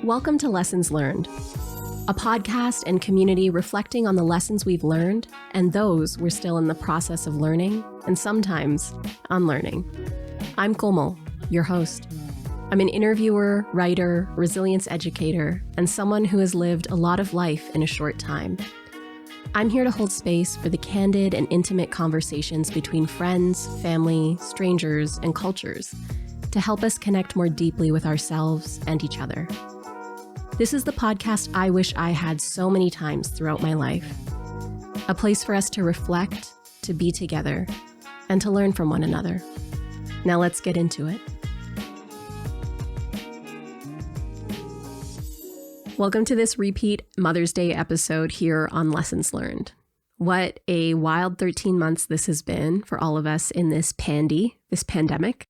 Welcome to Lessons Learned, a podcast and community reflecting on the lessons we've learned and those we're still in the process of learning and sometimes unlearning. I'm Komal, your host. I'm an interviewer, writer, resilience educator, and someone who has lived a lot of life in a short time. I'm here to hold space for the candid and intimate conversations between friends, family, strangers, and cultures to help us connect more deeply with ourselves and each other. This is the podcast I wish I had so many times throughout my life. A place for us to reflect, to be together, and to learn from one another. Now let's get into it. Welcome to this repeat Mother's Day episode here on Lessons Learned. What a wild 13 months this has been for all of us in this pandemic.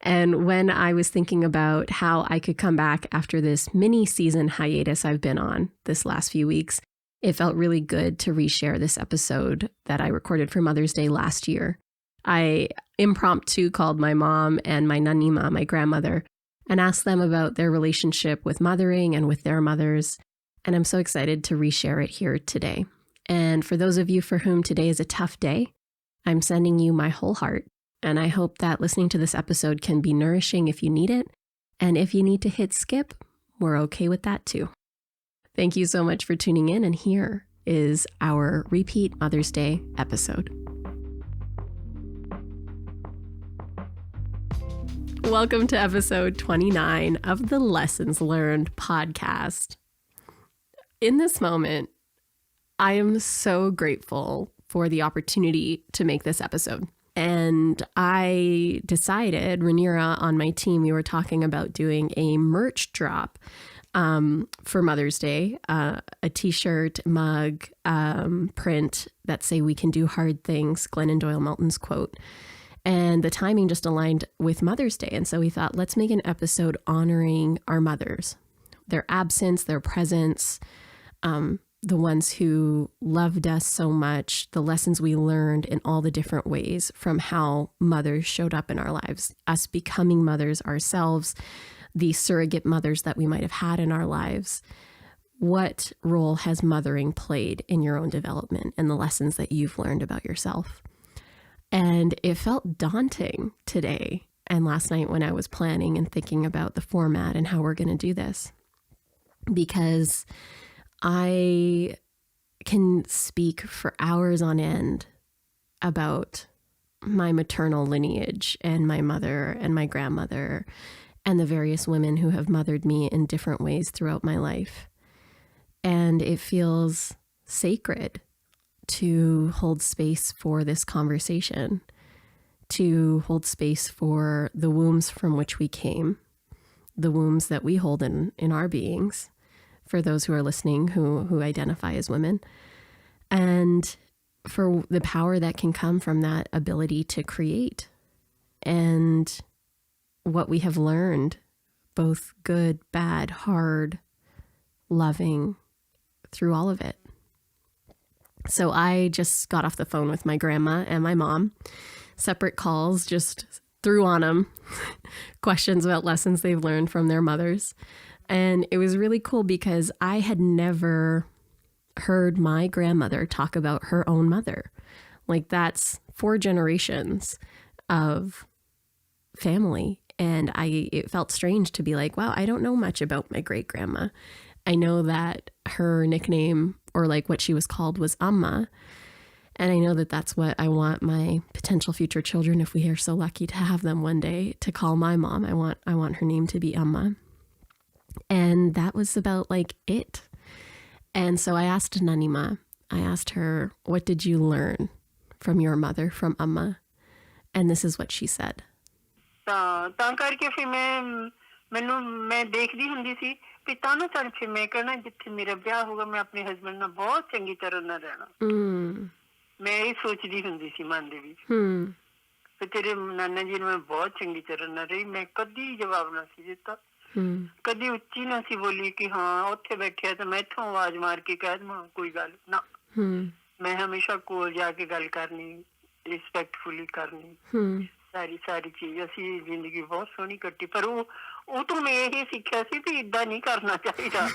And when I was thinking about how I could come back after this mini season hiatus I've been on this last few weeks, it felt really good to reshare this episode that I recorded for Mother's Day last year. I impromptu called my mom and my Nani Ma, my grandmother, and asked them about their relationship with mothering and with their mothers. And I'm so excited to reshare it here today. And for those of you for whom today is a tough day, I'm sending you my whole heart. And I hope that listening to this episode can be nourishing if you need it. And if you need to hit skip, we're okay with that too. Thank you so much for tuning in. And here is our repeat Mother's Day episode. Welcome to episode 29 of the Lessons Learned podcast. In this moment, I am so grateful for the opportunity to make this episode. And I decided, Rhaenyra on my team, we were talking about doing a merch drop for Mother's Day, a t-shirt, mug, print that say "We can do hard things," Glennon Doyle Melton's quote. And the timing just aligned with Mother's Day. And so we thought, let's make an episode honoring our mothers, their absence, their presence, the ones who loved us so much, the lessons we learned in all the different ways from how mothers showed up in our lives, us becoming mothers ourselves, the surrogate mothers that we might have had in our lives. What role has mothering played in your own development and the lessons that you've learned about yourself? And it felt daunting today and last night when I was planning and thinking about the format and how we're going to do this, because I can speak for hours on end about my maternal lineage and my mother and my grandmother and the various women who have mothered me in different ways throughout my life. And it feels sacred to hold space for this conversation, to hold space for the wombs from which we came, the wombs that we hold in our beings, for those who are listening who identify as women, and for the power that can come from that ability to create and what we have learned, both good, bad, hard, loving, through all of it. So I just got off the phone with my grandma and my mom, separate calls, just threw on them questions about lessons they've learned from their mothers. And it was really cool because I had never heard my grandmother talk about her own mother. Like, that's 4 generations of family. And it felt strange to be like, wow, I don't know much about my great grandma. I know that her nickname, or like what she was called, was Amma. And I know that that's what I want my potential future children, if we are so lucky to have them one day, to call my mom. I want her name to be Amma. And that was about like it. And so I asked Nani Ma, I asked her, what did you learn from your mother, from Amma? And this is what she said. ਤਾਂ ਕਰਕੇ ਫਿਰ ਮੈਂ ਦੇਖਦੀ ਹੁੰਦੀ ਸੀ ਵੀ ਤਾਂ ਨਾ ਚੱਲ ਫਿਰ ਮੈਂ ਕਹਿਣਾ ਜਿੱਥੇ ਮੇਰਾ ਵਿਆਹ ਹੋਗਾ ਮੈਂ ਆਪਣੇ ਹਸਬੈਂਡ ਨਾਲ ਬਹੁਤ ਚੰਗੀ ਤਰ੍ਹਾਂ ਨਾਲ ਰਹਿਣਾ ਮੈਂ ਇਹ ਸੋਚਦੀ ਹੁੰਦੀ ਸੀ ਮਨ ਦੇ ਵਿੱਚ ਤੇ ਤੇਰੇ ਨਾਨਾ ਜੀ ਨੂੰ ਮੈਂ ਬਹੁਤ ਚੰਗੀ ਤਰ੍ਹਾਂ ਨਾਲ ਰਹੀ ਮੈਂ ਕਦੀ ਜਵਾਬ ਨਾ ਸੀ ਦਿੱਤਾ ਕਦੀ ਉੱਚੀ ਨਾ ਸੀ ਬੋਲੀ ਕਿ ਹਾਂ ਉੱਥੇ ਬੈਠਿਆ ਤਾਂ ਮੈਂ ਇੱਥੋਂ ਆਵਾਜ਼ ਮਾਰ ਕੇ ਕਹਿ ਦਵਾਂ ਕੋਈ ਗੱਲ ਨਾ ਮੈਂ ਹਮੇਸ਼ਾ ਕੋਲ ਜਾ ਕੇ ਗੱਲ ਕਰਨੀ ਰਿਸਪੈਕਟਫੁਲੀ ਕਰਨੀ ਸਾਰੀ ਚੀਜ਼ ਅਸੀਂ ਜ਼ਿੰਦਗੀ ਬਹੁਤ ਸੋਹਣੀ ਕੱਟੀ ਪਰ ਉਹ ਤੋਂ ਮੈਂ ਇਹ ਸਿੱਖਿਆ ਸੀ ਵੀ ਏਦਾਂ ਨਹੀਂ ਕਰਨਾ ਚਾਹੀਦਾ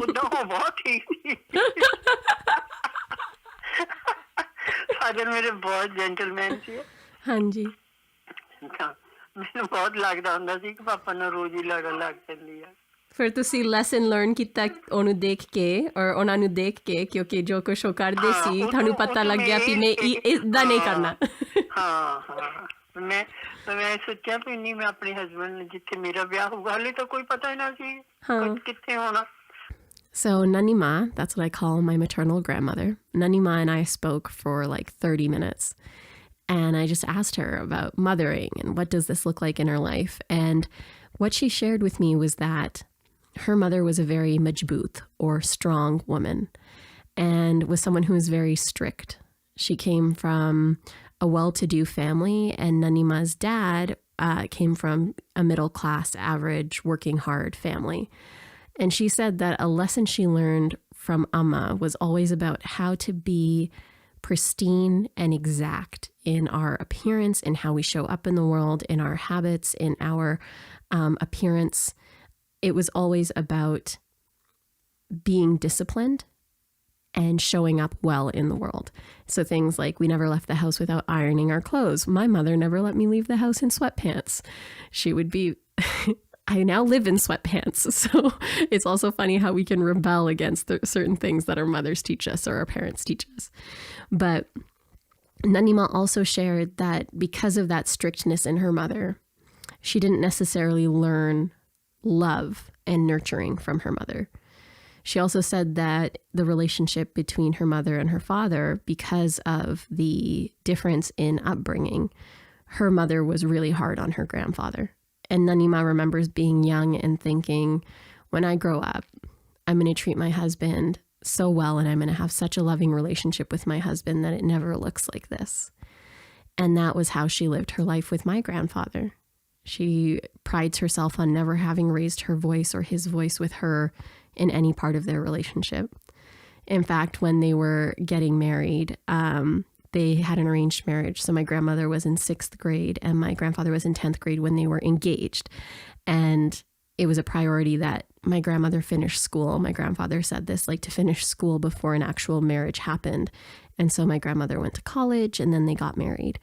ਉਦਾਂ ਉਹ ਬਹੁਤ ਠੀਕ ਸੀ ਫਾਦਰ ਮੇਰੇ ਬਹੁਤ ਜੈਂਟਲਮੈਨ ਸੀ ਹਾਂਜੀ ਮੈਨੂੰ ਬਹੁਤ ਲੱਗਦਾ ਹੁੰਦਾ ਸੀ ਕਿ ਪਾਪਾ ਨਾਲ ਰੋਜ਼ ਹੀ ਲੜਨ ਲੱਗ ਪੈਂਦੀ ਆ ਫਿਰ ਤੁਸੀਂ ਲੈਸਨ ਲਰਨ ਕੀਤਾ ਉਹਨੂੰ ਦੇਖ ਕੇ ਔਰ ਉਹਨਾਂ ਨੂੰ ਦੇਖ ਕੇ ਕਿਉਂਕਿ ਜੋ ਕੁਛ ਉਹ ਕਰਦੇ ਸੀ ਤੁਹਾਨੂੰ ਪਤਾ ਲੱਗ ਗਿਆ ਕਿ ਨਹੀਂ ਏਦਾਂ ਨਹੀਂ ਕਰਨਾ ਹਾਂ ਮੈਂ ਸੋਚਿਆ ਵੀ ਨਹੀਂ ਮੈਂ ਆਪਣੇ ਹਸਬੈਂਡ ਨੂੰ ਜਿੱਥੇ ਮੇਰਾ ਵਿਆਹ ਹੋਊਗਾ ਹਾਲੇ ਤਾਂ ਕੋਈ ਪਤਾ ਹੀ ਨਾ ਸੀ ਕਿੱਥੇ ਹੋਣਾ So Nani Ma, that's what I call my maternal grandmother. Nani Ma and I spoke for like 30 minutes. And I just asked her about mothering and what does this look like in her life. And what she shared with me was that her mother was a very majboot or strong woman and was someone who was very strict. She came from a well-to-do family and Nani Ma's dad came from a middle-class, average, working hard family. And she said that a lesson she learned from Amma was always about how to be pristine and exact in our appearance, in how we show up in the world, in our habits, in our appearance. It was always about being disciplined and showing up well in the world. So things like we never left the house without ironing our clothes. My mother never let me leave the house in sweatpants. She would be... I now live in sweatpants, so it's also funny how we can rebel against certain things that our mothers teach us or our parents teach us. But Nani Ma also shared that because of that strictness in her mother, she didn't necessarily learn love and nurturing from her mother. She also said that the relationship between her mother and her father, because of the difference in upbringing, her mother was really hard on her grandfather. And Nani Ma remembers being young and thinking, when I grow up, I'm going to treat my husband so well and I'm going to have such a loving relationship with my husband that it never looks like this. And that was how she lived her life with my grandfather. She prides herself on never having raised her voice or his voice with her in any part of their relationship. In fact, when they were getting married, they had an arranged marriage. So my grandmother was in 6th grade and my grandfather was in 10th grade when they were engaged. And it was a priority that my grandmother finish school. My grandfather said this, like to finish school before an actual marriage happened. And so my grandmother went to college and then they got married.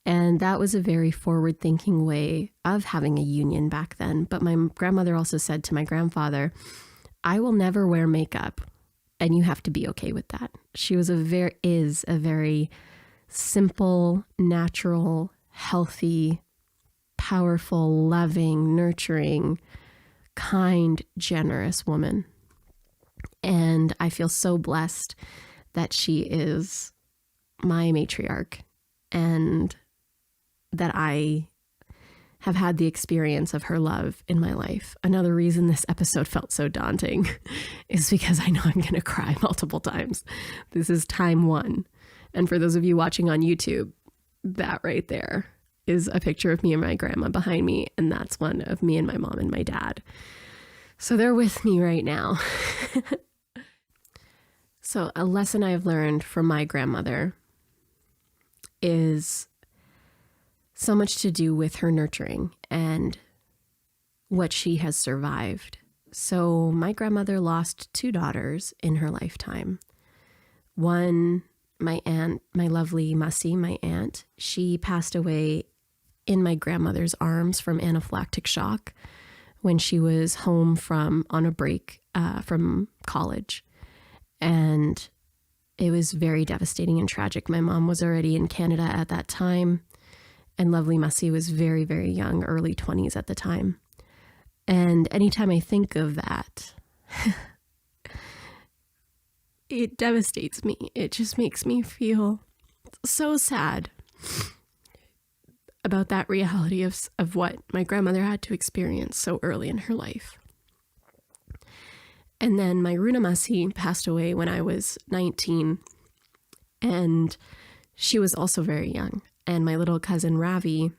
And that was a very forward-thinking way of having a union back then. But my grandmother also said to my grandfather, I will never wear makeup and you have to be okay with that. She was is a very simple, natural, healthy, powerful, loving, nurturing, kind, generous woman. And I feel so blessed that she is my matriarch and that I have had the experience of her love in my life. Another reason this episode felt so daunting is because I know I'm going to cry multiple times. This is time 1. And for those of you watching on YouTube, that right there is a picture of me and my grandma behind me. And that's one of me and my mom and my dad. So they're with me right now. So a lesson I've learned from my grandmother is so much to do with her nurturing and what she has survived. So my grandmother lost 2 daughters in her lifetime. One, my aunt, my lovely Masi, my aunt, she passed away in my grandmother's arms from anaphylactic shock when she was home on a break from college. And it was very devastating and tragic. My mom was already in Canada at that time, and lovely Masi was very, very young, early 20s at the time. And anytime I think of that, it devastates me. It just makes me feel so sad about that reality of what my grandmother had to experience so early in her life. And then my Runa Masi passed away when I was 19, and she was also very young. And my little cousin Ravi,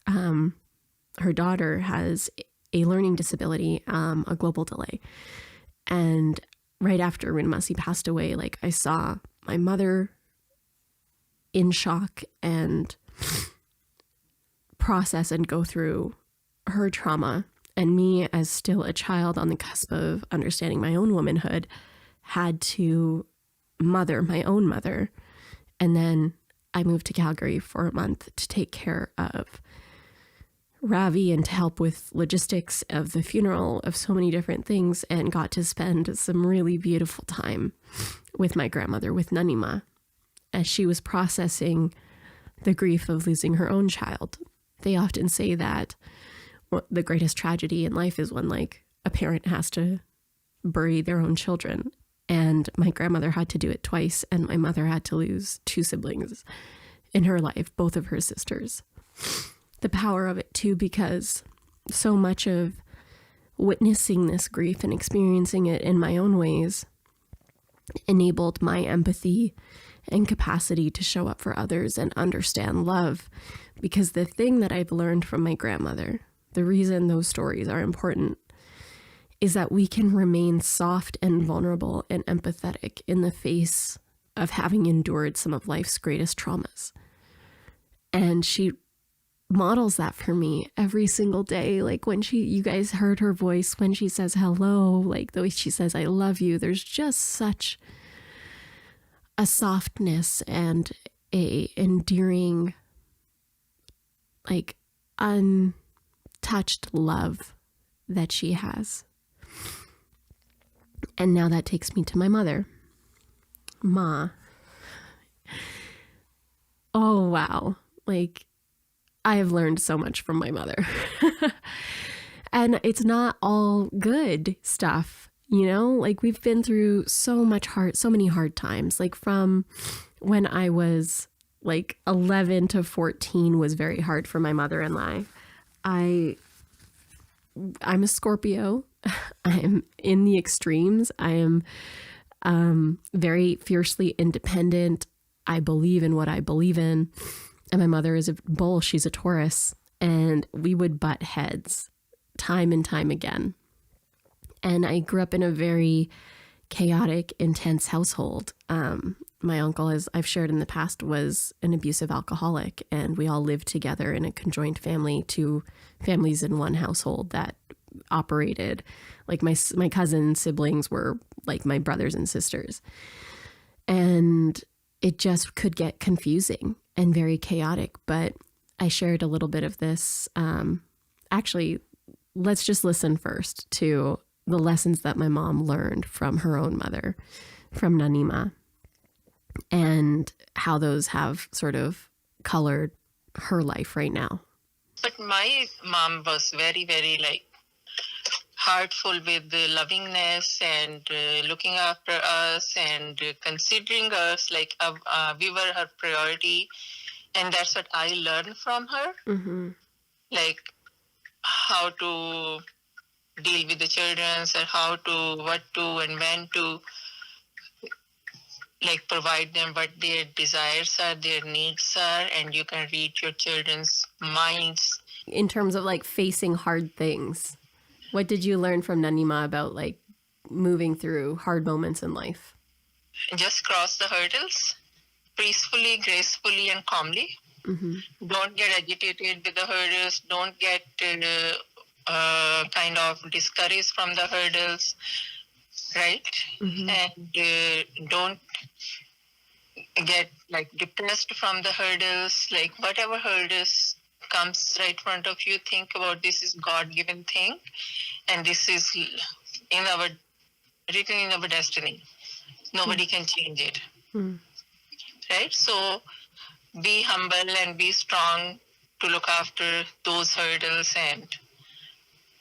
her daughter has a learning disability, a global delay. And right after Runa Masi passed away, like I saw my mother in shock and process and go through her trauma. And me, as still a child on the cusp of understanding my own womanhood, had to mother my own mother. And then I moved to Calgary for a month to take care of Ravi and to help with logistics of the funeral, of so many different things, and got to spend some really beautiful time with my grandmother, with Nani Ma, as she was processing the grief of losing her own child. They often say that the greatest tragedy in life is when, like, a parent has to bury their own children. And my grandmother had to do it twice, and my mother had to lose 2 siblings in her life, both of her sisters. The power of it, too, because so much of witnessing this grief and experiencing it in my own ways enabled my empathy and capacity to show up for others and understand love. Because the thing that I've learned from my grandmother, the reason those stories are important, is that we can remain soft and vulnerable and empathetic in the face of having endured some of life's greatest traumas. And she models that for me every single day. Like when you guys heard her voice when she says hello, like the way she says, I love you. There's just such a softness and a endearing, like untouched love that she has. And now that takes me to my mother, Ma. Oh, wow. Like, I have learned so much from my mother. And it's not all good stuff, you know? Like, we've been through so many hard times. Like, from when I was like 11 to 14 was very hard for my mother and I. I'm a Scorpio. I'm in the extremes. I am very fiercely independent. I believe in what I believe in. And my mother is a bull. She's a Taurus. And we would butt heads time and time again. And I grew up in a very chaotic, intense household. My uncle, as I've shared in the past, was an abusive alcoholic, and we all lived together in a conjoined family, 2 families in one household that operated like my cousin siblings were like my brothers and sisters. And it just could get confusing and very chaotic. But I shared a little bit of this. Actually, let's just listen first to the lessons that my mom learned from her own mother, from Nani Ma, and how those have sort of colored her life right now. But my mom was very, very heartful with the lovingness and looking after us and considering us like we were her priority. And that's what I learned from her. Mm-hmm. Like how to deal with the children and what to and when to like provide them what their desires are, their needs are, and you can read your children's minds. In terms of like facing hard things, what did you learn from Nani Ma about like moving through hard moments in life? Just cross the hurdles peacefully, gracefully, and calmly. Mm-hmm. Don't get agitated with the hurdles. Don't get kind of discouraged from the hurdles, right? Mm-hmm. And don't get like depressed from the hurdles. Like whatever hurdles comes right in front of you, think about this is God-given thing, and this is written in our destiny. Nobody can change it. Right? So be humble and be strong to look after those hurdles, and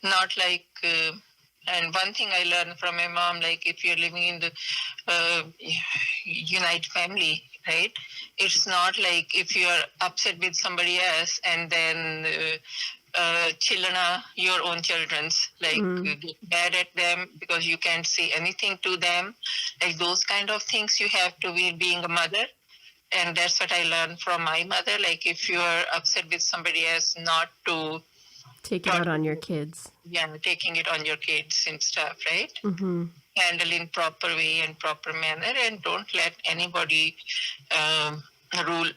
not like and one thing I learned from my mom, like if you're living in the unite family, right? It's not like if you're upset with somebody else and then children your own children's, like get mad at them because you can't say anything to them. Like those kind of things you have to be being a mother. And that's what I learned from my mother. Like if you're upset with somebody else, not to take it out on your kids. Yeah, taking it on your kids and stuff, right? Mm-hmm. Handle in proper way and proper manner, and don't let anybody rule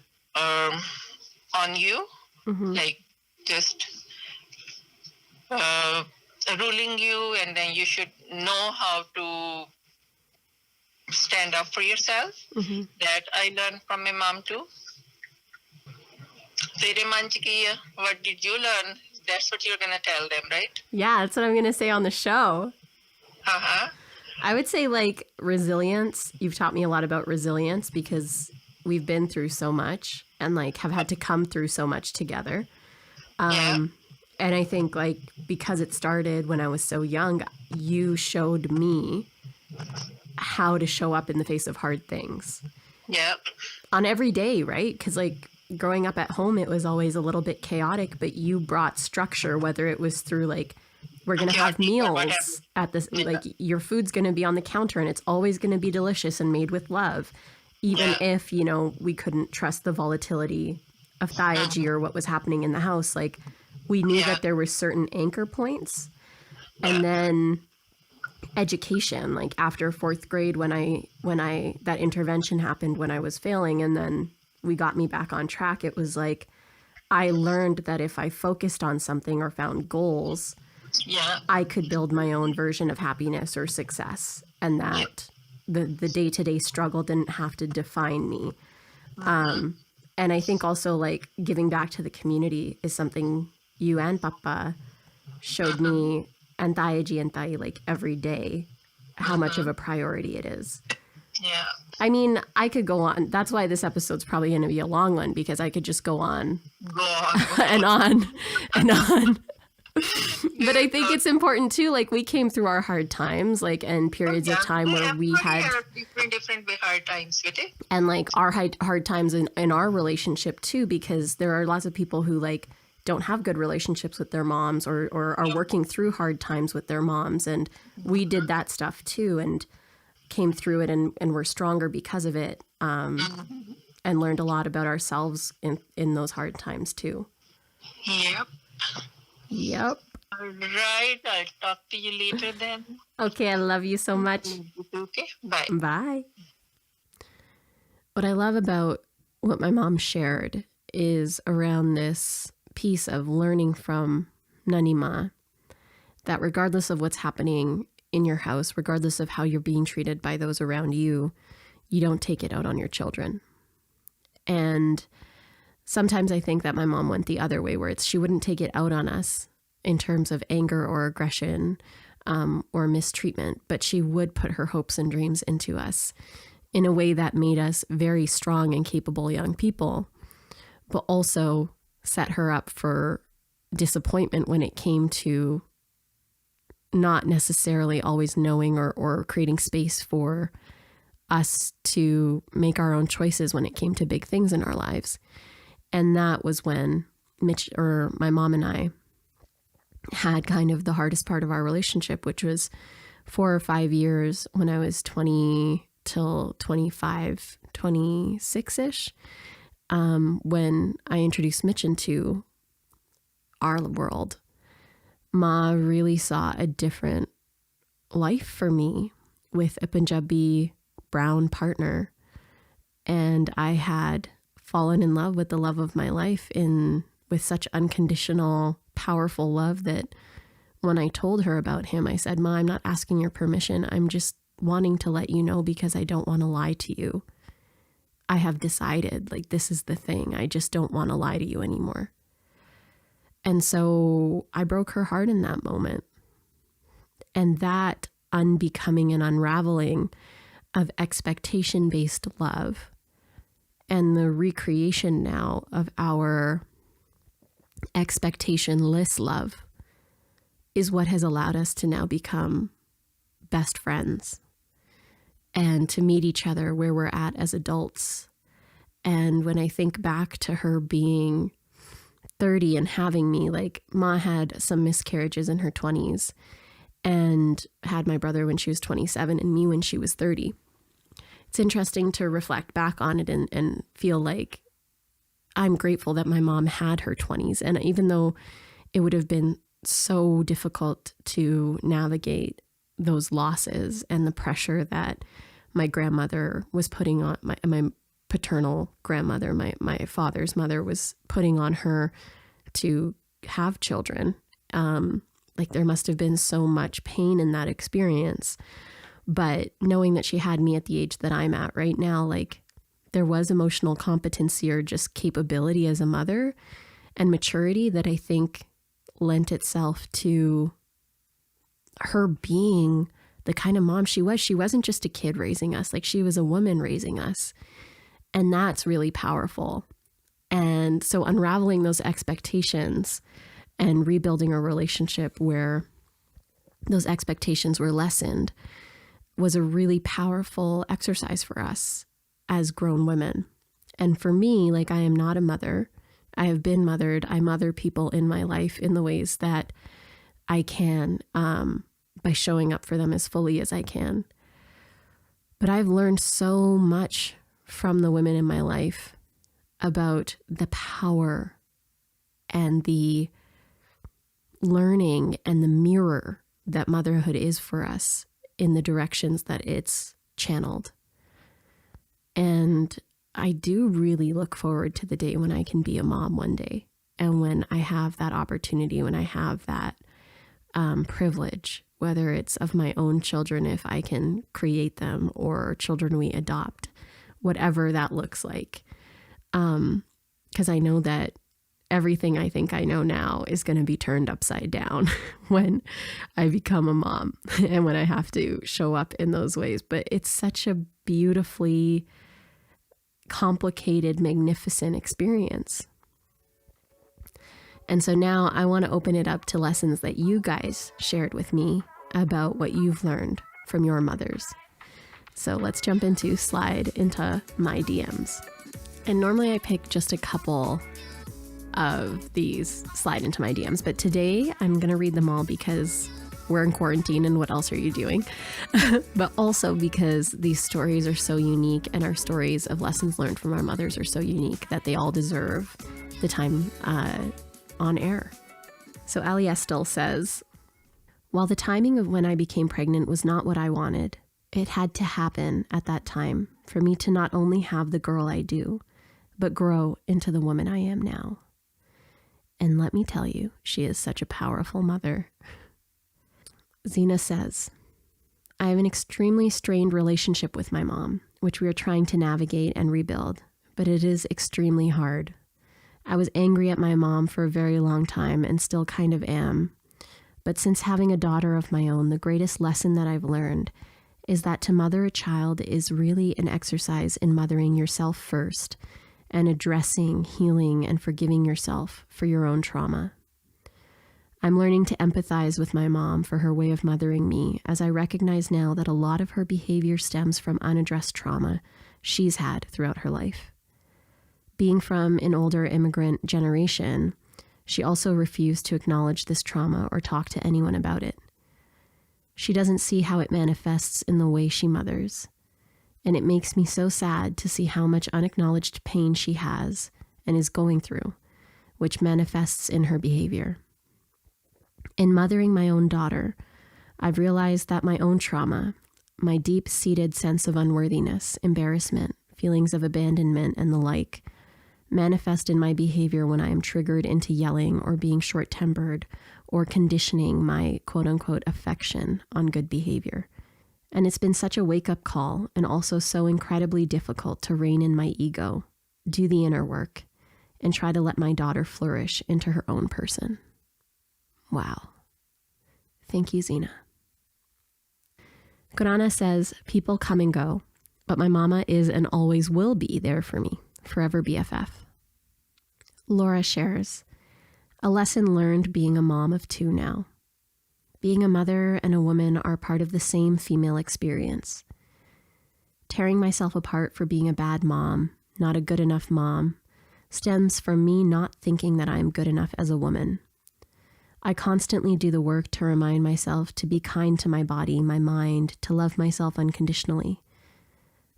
on you. Mm-hmm. Like just ruling you, and then you should know how to stand up for yourself. That I learned from my mom too. What did you learn? That's what you're gonna tell them, right? Yeah, that's what I'm gonna say on the show. Uh-huh. I would say like resilience. You've taught me a lot about resilience because we've been through so much and like have had to come through so much together. And I think like because it started when I was so young, you showed me how to show up in the face of hard things. Yep. On every day, right? Because like growing up at home, it was always a little bit chaotic, but you brought structure, whether it was through like, we're going to have meals at this, like your food's going to be on the counter and it's always going to be delicious and made with love. Even if, you know, we couldn't trust the volatility of Thayaji or what was happening in the house, like we knew that there were certain anchor points. And then education, like after fourth grade, when I that intervention happened when I was failing and then we got me back on track, it was like I learned that if I focused on something or found goals, I could build my own version of happiness or success, and that the day-to-day struggle didn't have to define me. And I think also like giving back to the community is something you and Papa showed me, and Thayaji and Thai, like every day, how much of a priority it is. Yeah. I mean, I could go on. That's why this episode's probably going to be a long one, because I could just go on and on and on. But I think it's important too, like we came through our hard times, like, and periods of time where we had different hard times, and like our hard times in our relationship too, because there are lots of people who like don't have good relationships with their moms or are working through hard times with their moms. And we did that stuff too and came through it and were stronger because of it, and learned a lot about ourselves in those hard times too. Yep. All right. I'll talk to you later then. Okay. I love you so much. Okay. Bye. Bye. What I love about what my mom shared is around this piece of learning from Nani Ma, that regardless of what's happening in your house, regardless of how you're being treated by those around you, you don't take it out on your children. And sometimes I think that my mom went the other way, where she wouldn't take it out on us in terms of anger or aggression, or mistreatment, but she would put her hopes and dreams into us in a way that made us very strong and capable young people, but also set her up for disappointment when it came to not necessarily always knowing or creating space for us to make our own choices when it came to big things in our lives. And that was when Mitch, or my mom, and I had kind of the hardest part of our relationship, which was 4 or 5 years when I was 20 till 25, 26-ish, when I introduced Mitch into our world. Ma really saw a different life for me with a Punjabi brown partner. And I had fallen in love with the love of my life with such unconditional, powerful love that when I told her about him, I said, Ma, I'm not asking your permission. I'm just wanting to let you know because I don't want to lie to you. I have decided, like, this is the thing. I just don't want to lie to you anymore. And so I broke her heart in that moment. And that unbecoming and unraveling of expectation-based love and the recreation now of our expectationless love is what has allowed us to now become best friends and to meet each other where we're at as adults. And when I think back to her being 30 and having me, like, Ma had some miscarriages in her 20s and had my brother when she was 27 and me when she was 30. It's interesting to reflect back on it and feel like I'm grateful that my mom had her 20s. And even though it would have been so difficult to navigate those losses and the pressure that my grandmother was putting on, my paternal grandmother, my father's mother, was putting on her to have children. Like there must have been so much pain in that experience. But knowing that she had me at the age that I'm at right now, like there was emotional competency or just capability as a mother and maturity that I think lent itself to her being the kind of mom she was. She wasn't just a kid raising us, like she was a woman raising us. And that's really powerful. And so unraveling those expectations and rebuilding a relationship where those expectations were lessened was a really powerful exercise for us as grown women. And for me, like I am not a mother. I have been mothered. I mother people in my life in the ways that I can, by showing up for them as fully as I can. But I've learned so much from the women in my life about the power and the learning and the mirror that motherhood is for us in the directions that it's channeled. And I do really look forward to the day when I can be a mom one day. And when I have that opportunity, when I have that privilege, whether it's of my own children, if I can create them, or children we adopt, whatever that looks like. Because I know that everything I think I know now is going to be turned upside down when I become a mom and when I have to show up in those ways. But it's such a beautifully complicated, magnificent experience. And so now I want to open it up to lessons that you guys shared with me about what you've learned from your mothers. So let's jump slide into my DMs. And normally I pick just a couple of these slide into my DMs, but today I'm going to read them all because we're in quarantine and what else are you doing? But also because these stories are so unique and our stories of lessons learned from our mothers are so unique that they all deserve the time on air. So Ali Estel says, while the timing of when I became pregnant was not what I wanted, it had to happen at that time for me to not only have the girl I do, but grow into the woman I am now. And let me tell you, she is such a powerful mother. Zena says, I have an extremely strained relationship with my mom, which we are trying to navigate and rebuild, but it is extremely hard. I was angry at my mom for a very long time and still kind of am. But since having a daughter of my own, the greatest lesson that I've learned is that to mother a child is really an exercise in mothering yourself first and addressing, healing, and forgiving yourself for your own trauma. I'm learning to empathize with my mom for her way of mothering me, as I recognize now that a lot of her behavior stems from unaddressed trauma she's had throughout her life. Being from an older immigrant generation, she also refused to acknowledge this trauma or talk to anyone about it. She doesn't see how it manifests in the way she mothers, and it makes me so sad to see how much unacknowledged pain she has and is going through, which manifests in her behavior. In mothering my own daughter, I've realized that my own trauma, my deep-seated sense of unworthiness, embarrassment, feelings of abandonment, and the like, manifest in my behavior when I am triggered into yelling or being short-tempered or conditioning my quote-unquote affection on good behavior. And it's been such a wake-up call and also so incredibly difficult to rein in my ego, do the inner work, and try to let my daughter flourish into her own person. Wow. Thank you, Zena. Korana says, people come and go, but my mama is and always will be there for me. Forever BFF. Laura shares, a lesson learned being a mom of two now. Being a mother and a woman are part of the same female experience. Tearing myself apart for being a bad mom, not a good enough mom, stems from me not thinking that I am good enough as a woman. I constantly do the work to remind myself to be kind to my body, my mind, to love myself unconditionally.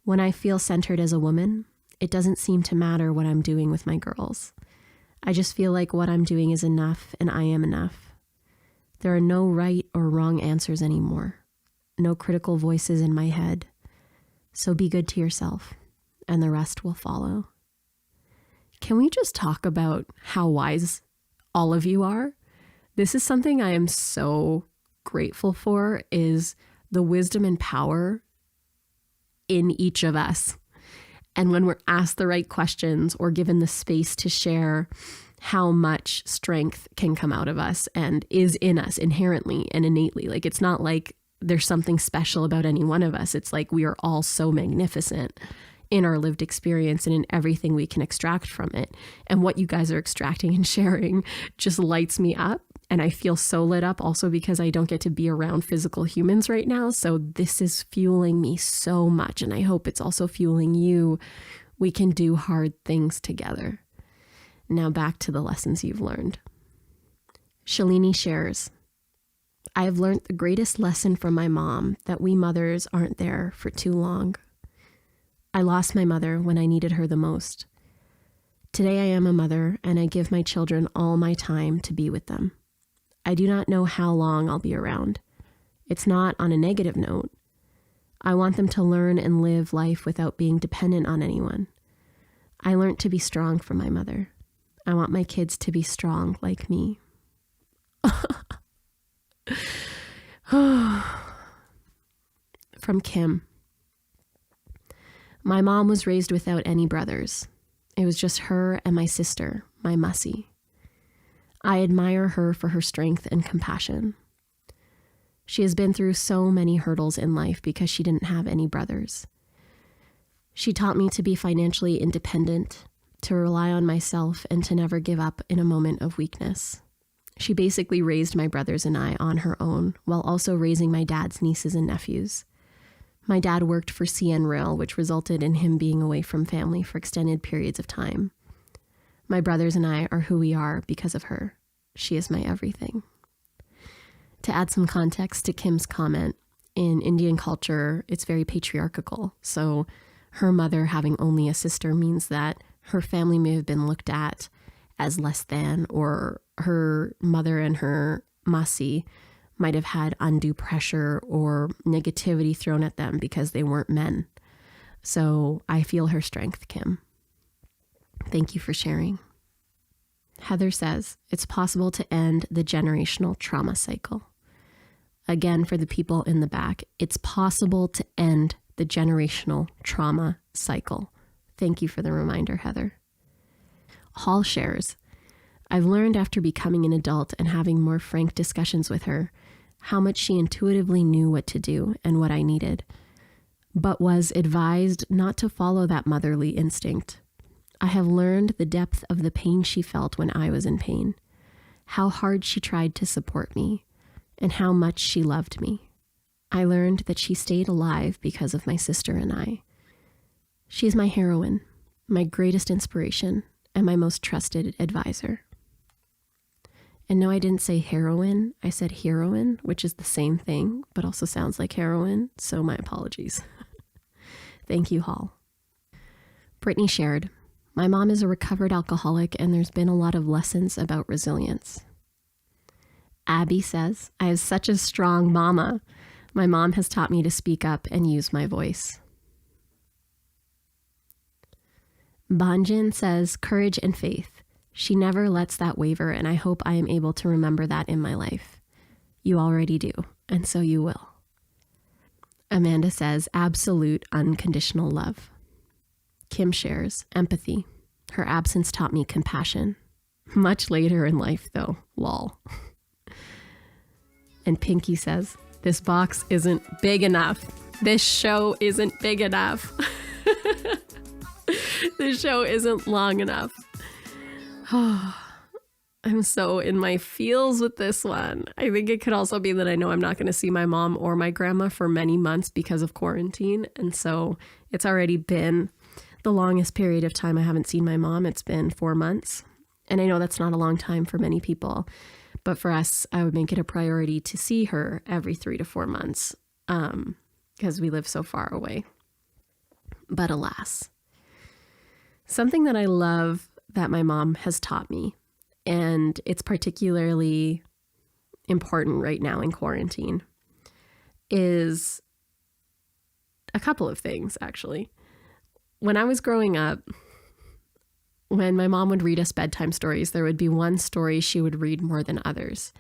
When I feel centered as a woman, it doesn't seem to matter what I'm doing with my girls. I just feel like what I'm doing is enough and I am enough. There are no right or wrong answers anymore. No critical voices in my head. So be good to yourself and the rest will follow. Can we just talk about how wise all of you are. This is something I am so grateful for, is the wisdom and power in each of us. And when we're asked the right questions or given the space to share, how much strength can come out of us and is in us inherently and innately. Like, it's not like there's something special about any one of us. It's like we are all so magnificent in our lived experience and in everything we can extract from it. And what you guys are extracting and sharing just lights me up. And I feel so lit up also because I don't get to be around physical humans right now. So this is fueling me so much. And I hope it's also fueling you. We can do hard things together. Now back to the lessons you've learned. Shalini shares, I have learned the greatest lesson from my mom, that we mothers aren't there for too long. I lost my mother when I needed her the most. Today I am a mother and I give my children all my time to be with them. I do not know how long I'll be around. It's not on a negative note. I want them to learn and live life without being dependent on anyone. I learned to be strong for my mother. I want my kids to be strong like me. From Kim. My mom was raised without any brothers. It was just her and my sister, my Mussy. I admire her for her strength and compassion. She has been through so many hurdles in life because she didn't have any brothers. She taught me to be financially independent, to rely on myself, and to never give up in a moment of weakness. She basically raised my brothers and I on her own, while also raising my dad's nieces and nephews. My dad worked for CN Rail, which resulted in him being away from family for extended periods of time. My brothers and I are who we are because of her. She is my everything. To add some context to Kim's comment, in Indian culture, it's very patriarchal. So her mother having only a sister means that her family may have been looked at as less than, or her mother and her Masi might have had undue pressure or negativity thrown at them because they weren't men. So I feel her strength, Kim. Thank you for sharing. Heather says, it's possible to end the generational trauma cycle. Again, for the people in the back, it's possible to end the generational trauma cycle. Thank you for the reminder, Heather. Hall shares, I've learned after becoming an adult and having more frank discussions with her how much she intuitively knew what to do and what I needed, but was advised not to follow that motherly instinct. I have learned the depth of the pain she felt when I was in pain, how hard she tried to support me, and how much she loved me. I learned that she stayed alive because of my sister and I. She's my heroine, my greatest inspiration, and my most trusted advisor. And no, I didn't say heroine, I said heroine, which is the same thing, but also sounds like heroin, so my apologies. Thank you, Hall. Brittany shared, my mom is a recovered alcoholic and there's been a lot of lessons about resilience. Abby says, I have such a strong mama. My mom has taught me to speak up and use my voice. Banjin says, courage and faith. She never lets that waver, and I hope I am able to remember that in my life. You already do, and so you will. Amanda says, absolute unconditional love. Kim shares, empathy. Her absence taught me compassion. Much later in life, though, lol. And Pinky says, this box isn't big enough. This show isn't big enough. This show isn't long enough. I'm so in my feels with this one. I think it could also be that I know I'm not going to see my mom or my grandma for many months because of quarantine. And so it's already been the longest period of time I haven't seen my mom. It's been 4 months. And I know that's not a long time for many people. But for us, I would make it a priority to see her every 3 to 4 months because we live so far away. But alas, something that I love that my mom has taught me, and it's particularly important right now in quarantine, is a couple of things, actually. When I was growing up, when my mom would read us bedtime stories, there would be one story she would read more than others.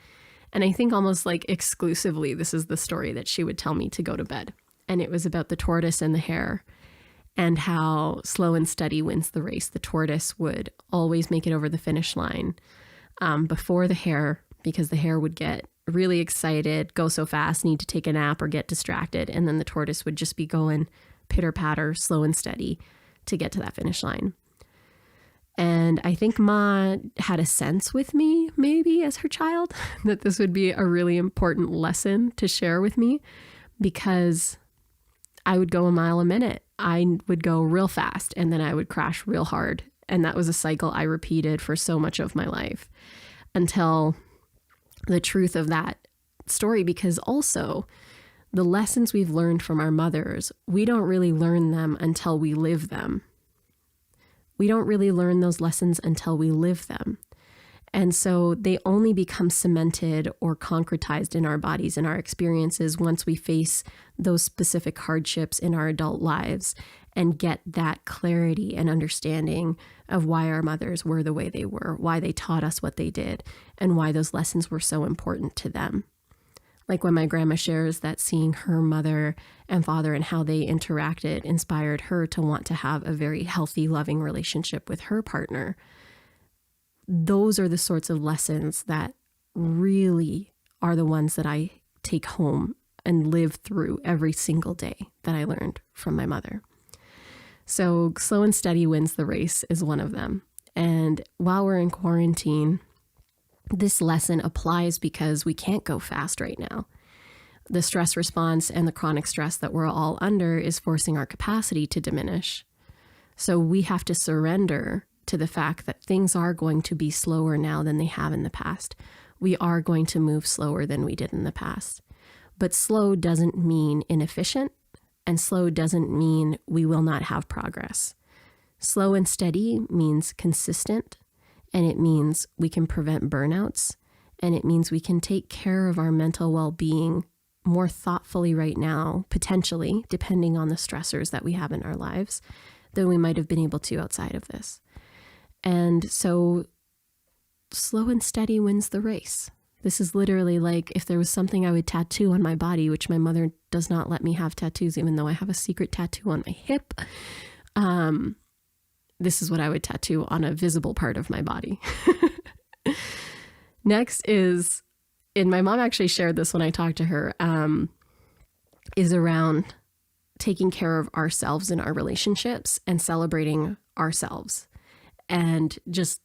And I think almost like exclusively, this is the story that she would tell me to go to bed. And it was about the tortoise and the hare, and how slow and steady wins the race. The tortoise would always make it over the finish line before the hare, because the hare would get really excited, go so fast, need to take a nap or get distracted. And then the tortoise would just be going pitter patter, slow and steady to get to that finish line. And I think Ma had a sense with me, maybe as her child, that this would be a really important lesson to share with me, because I would go a mile a minute. I would go real fast and then I would crash real hard. And that was a cycle I repeated for so much of my life, until the truth of that story, because also the lessons we've learned from our mothers, we don't really learn them until we live them. We don't really learn those lessons until we live them. And so they only become cemented or concretized in our bodies and our experiences once we face those specific hardships in our adult lives and get that clarity and understanding of why our mothers were the way they were, why they taught us what they did, and why those lessons were so important to them. Like when my grandma shares that seeing her mother and father and how they interacted inspired her to want to have a very healthy, loving relationship with her partner. Those are the sorts of lessons that really are the ones that I take home and live through every single day that I learned from my mother. So slow and steady wins the race is one of them. And while we're in quarantine, this lesson applies because we can't go fast right now. The stress response and the chronic stress that we're all under is forcing our capacity to diminish. So we have to surrender to the fact that things are going to be slower now than they have in the past. We are going to move slower than we did in the past. But slow doesn't mean inefficient, and slow doesn't mean we will not have progress. Slow and steady means consistent, and it means we can prevent burnouts, and it means we can take care of our mental well-being more thoughtfully right now, potentially, depending on the stressors that we have in our lives, than we might have been able to outside of this. And so slow and steady wins the race. This is literally like if there was something I would tattoo on my body, which my mother does not let me have tattoos, even though I have a secret tattoo on my hip. This is what I would tattoo on a visible part of my body. Next is, and my mom actually shared this when I talked to her, is around taking care of ourselves in our relationships and celebrating ourselves, and just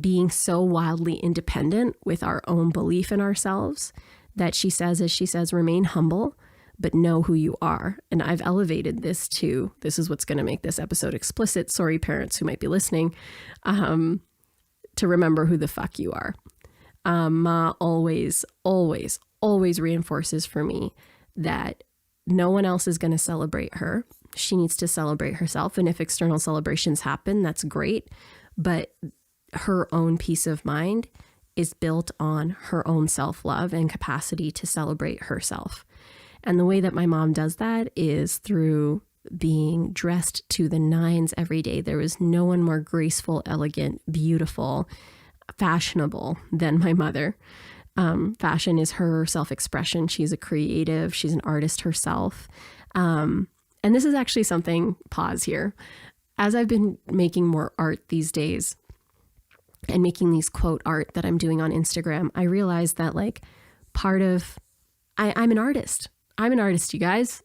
being so wildly independent with our own belief in ourselves that she says, remain humble, but know who you are. And I've elevated this to, this is what's going to make this episode explicit. Sorry, parents who might be listening, to remember who the fuck you are. Ma always reinforces for me that no one else is going to celebrate her. She needs to celebrate herself. And if external celebrations happen, that's great. But her own peace of mind is built on her own self-love and capacity to celebrate herself. And the way that my mom does that is through being dressed to the nines every day. There was no one more graceful, elegant, beautiful, fashionable than my mother. Fashion is her self-expression. She's a creative. She's an artist herself. And this is actually something, pause here. As I've been making more art these days and making these quote art that I'm doing on Instagram, I realized that like part of, I'm an artist. I'm an artist, you guys.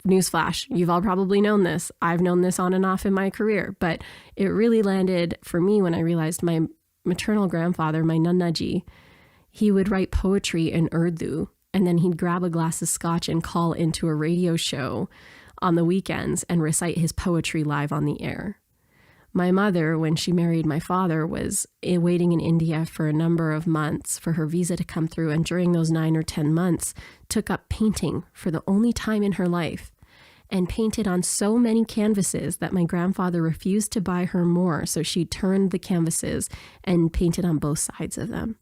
Newsflash, you've all probably known this. I've known this on and off in my career, but it really landed for me when I realized my maternal grandfather, my Nani Ma, he would write poetry in Urdu, and then he'd grab a glass of scotch and call into a radio show on the weekends and recite his poetry live on the air. My mother, when she married my father, was waiting in India for a number of months for her visa to come through. And during those 9 or 10 months, took up painting for the only time in her life, and painted on so many canvases that my grandfather refused to buy her more. So she turned the canvases and painted on both sides of them.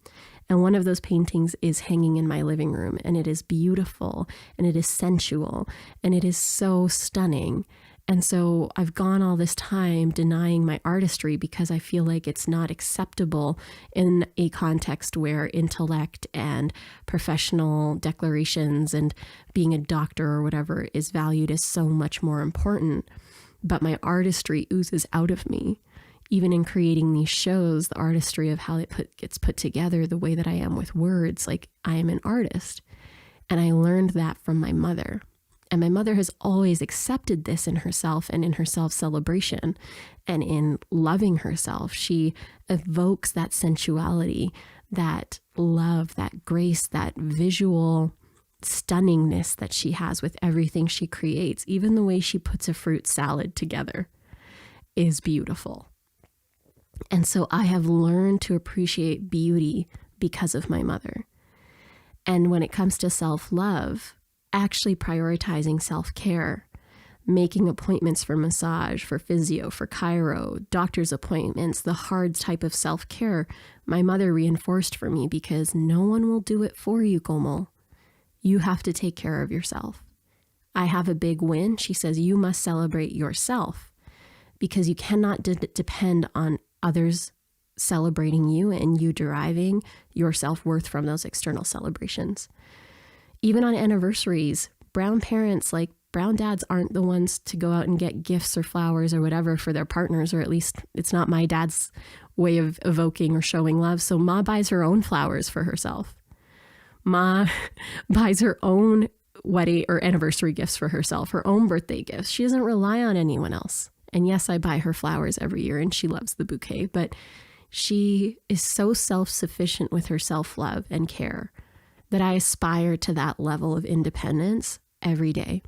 And one of those paintings is hanging in my living room, and it is beautiful, and it is sensual, and it is so stunning. And so I've gone all this time denying my artistry because I feel like it's not acceptable in a context where intellect and professional declarations and being a doctor or whatever is valued as so much more important. But my artistry oozes out of me. Even in creating these shows, the artistry of how it gets put together, the way that I am with words, like I am an artist. And I learned that from my mother. And my mother has always accepted this in herself and in her self-celebration and in loving herself. She evokes that sensuality, that love, that grace, that visual stunningness that she has with everything she creates. Even the way she puts a fruit salad together is beautiful. And so I have learned to appreciate beauty because of my mother. And when it comes to self-love, actually prioritizing self-care, making appointments for massage, for physio, for chiro, doctor's appointments, the hard type of self-care, my mother reinforced for me because no one will do it for you, Komal. You have to take care of yourself. I have a big win. She says, you must celebrate yourself because you cannot depend on others celebrating you and you deriving your self-worth from those external celebrations. Even on anniversaries, brown parents, like brown dads, aren't the ones to go out and get gifts or flowers or whatever for their partners, or at least it's not my dad's way of evoking or showing love. So Ma buys her own flowers for herself. Ma buys her own wedding or anniversary gifts for herself, her own birthday gifts. She doesn't rely on anyone else. And yes, I buy her flowers every year and she loves the bouquet, but she is so self-sufficient with her self-love and care that I aspire to that level of independence every day.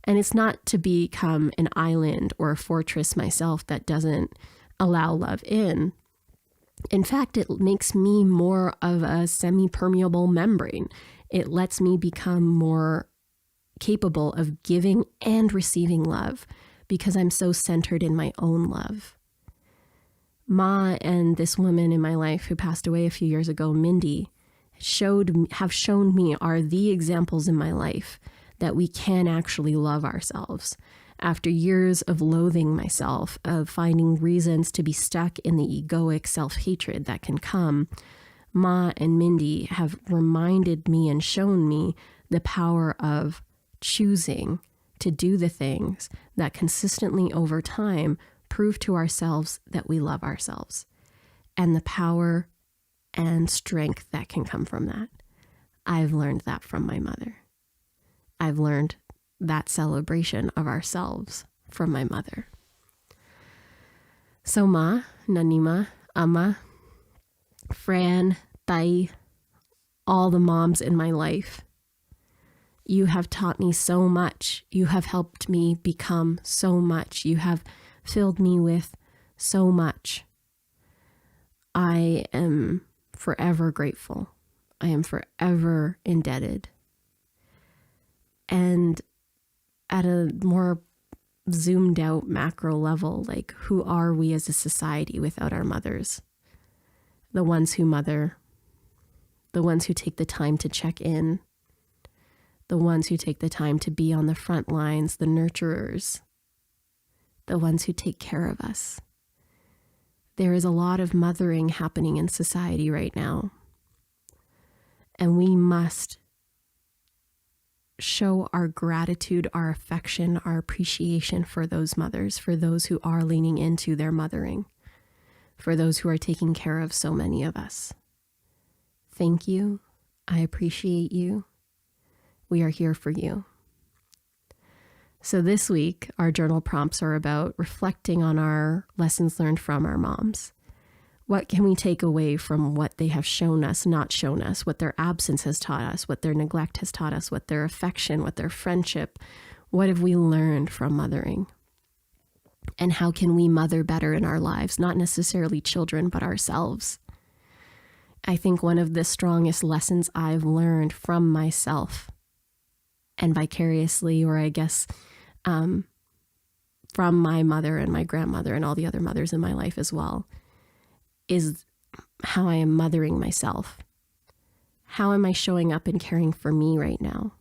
And it's not to become an island or a fortress myself that doesn't allow love in. In fact, it makes me more of a semi-permeable membrane. It lets me become more capable of giving and receiving love because I'm so centered in my own love. Ma and this woman in my life who passed away a few years ago, Mindy, have shown me are the examples in my life that we can actually love ourselves. After years of loathing myself, of finding reasons to be stuck in the egoic self-hatred that can come, Ma and Mindy have reminded me and shown me the power of choosing to do the things that consistently over time prove to ourselves that we love ourselves, and the power and strength that can come from that. I've learned that from my mother. I've learned that celebration of ourselves from my mother. So Ma, Nani Ma, Ama, Fran, Tai, all the moms in my life, you have taught me so much. You have helped me become so much. You have filled me with so much. I am forever grateful. I am forever indebted. And at a more zoomed out macro level, like who are we as a society without our mothers? The ones who mother, the ones who take the time to check in, the ones who take the time to be on the front lines, the nurturers, the ones who take care of us. There is a lot of mothering happening in society right now. And we must show our gratitude, our affection, our appreciation for those mothers, for those who are leaning into their mothering, for those who are taking care of so many of us. Thank you. I appreciate you. We are here for you. So this week, our journal prompts are about reflecting on our lessons learned from our moms. What can we take away from what they have shown us, not shown us, what their absence has taught us, what their neglect has taught us, what their affection, what their friendship, what have we learned from mothering? And how can we mother better in our lives, not necessarily children, but ourselves? I think one of the strongest lessons I've learned from myself, and vicariously, or I guess from my mother and my grandmother and all the other mothers in my life as well, is how I am mothering myself. How am I showing up and caring for me right now?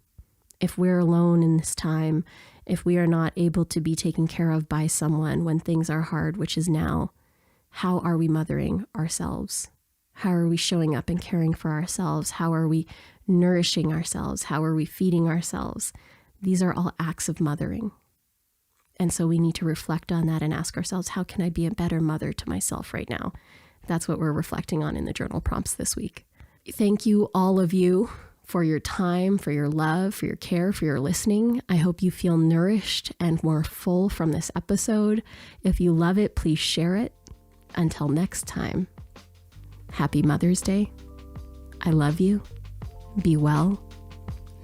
If we're alone in this time, if we are not able to be taken care of by someone when things are hard, which is now, how are we mothering ourselves? How are we showing up and caring for ourselves? How are we nourishing ourselves? How are we feeding ourselves? These are all acts of mothering. And so we need to reflect on that and ask ourselves, how can I be a better mother to myself right now? That's what we're reflecting on in the journal prompts this week. Thank you, all of you, for your time, for your love, for your care, for your listening. I hope you feel nourished and more full from this episode. If you love it, please share it. Until next time, happy Mother's Day. I love you. Be well.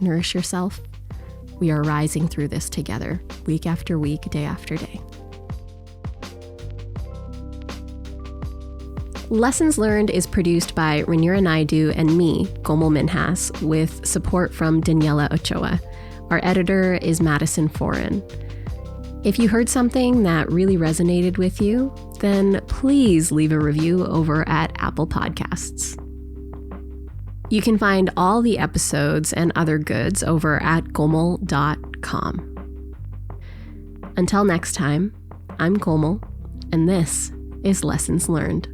Nourish yourself. We are rising through this together, week after week, day after day. Lessons Learned is produced by Rhaenyra Naidu and me, Komal Minhas, with support from Daniela Ochoa. Our editor is Madison Foran. If you heard something that really resonated with you, then please leave a review over at Apple Podcasts. You can find all the episodes and other goods over at komal.com. Until next time, I'm Komal, and this is Lessons Learned.